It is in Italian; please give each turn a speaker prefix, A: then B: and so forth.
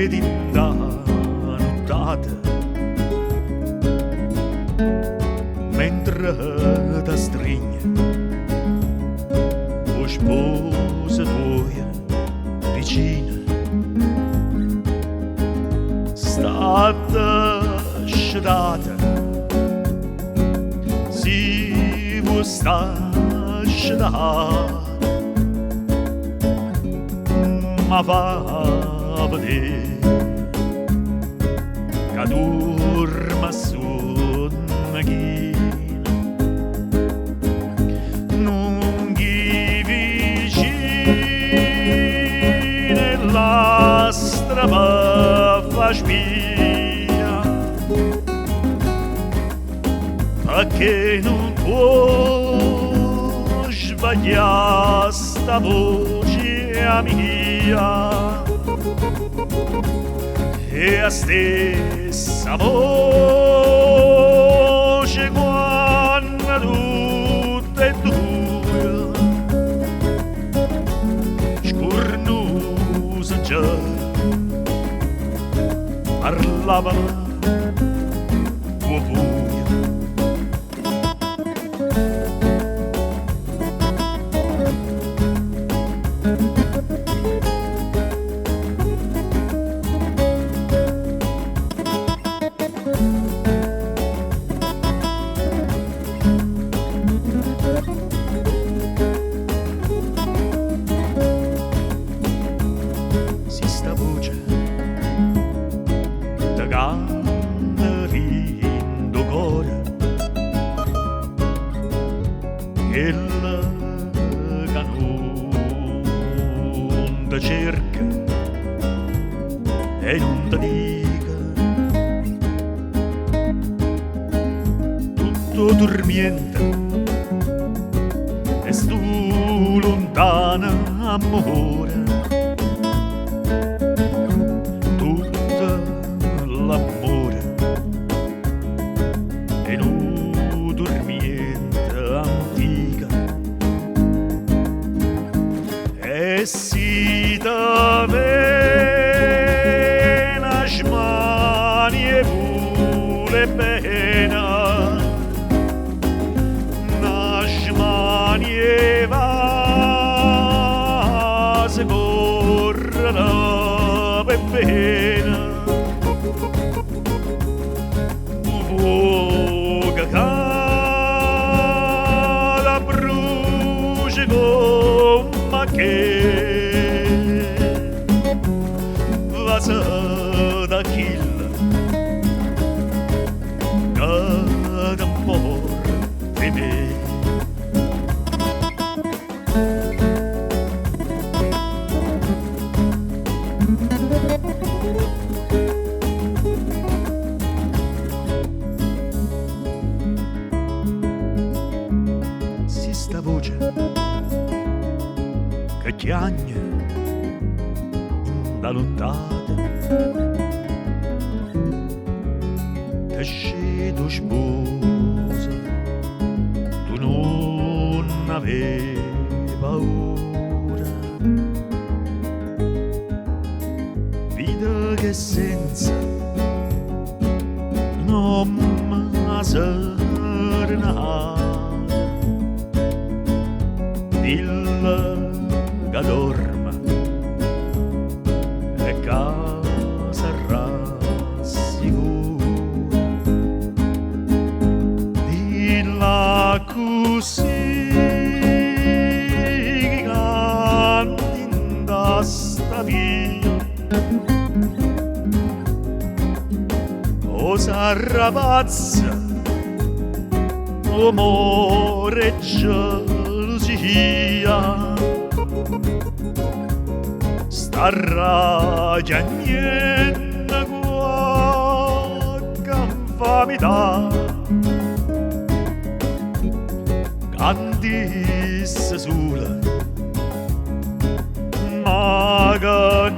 A: ed in da nottata, mentre ti stringe o sposa tua vicina, stata scelata, si vuol sta scelata, ma va a vedere che dorma su una ghina, non gli vicine la strada fa spia, perché non può sbagliare sta voce mia, e la stessa voce quando tutte e due scornusa già parlavano con buio. Quella che non ti cerca e non ti dica, tutto dormiente e stu lontana amore, tutto l'amore e non dormiente antica. E si da vena smani e vuole pena, na smani e va se corre la pena, vuoga la bruce gomma che va da kill cada morte me. Si sta voce che chiagna da lontata, che scedo sposa, tu non avevi paura, vita che senza non mi serenata, dilla che dorma e casa rassicura, dilla così che canti in da sta via, o s'arrabazza amore e gelosia, sta ragia niente qualche infamità, cantisse sola ma che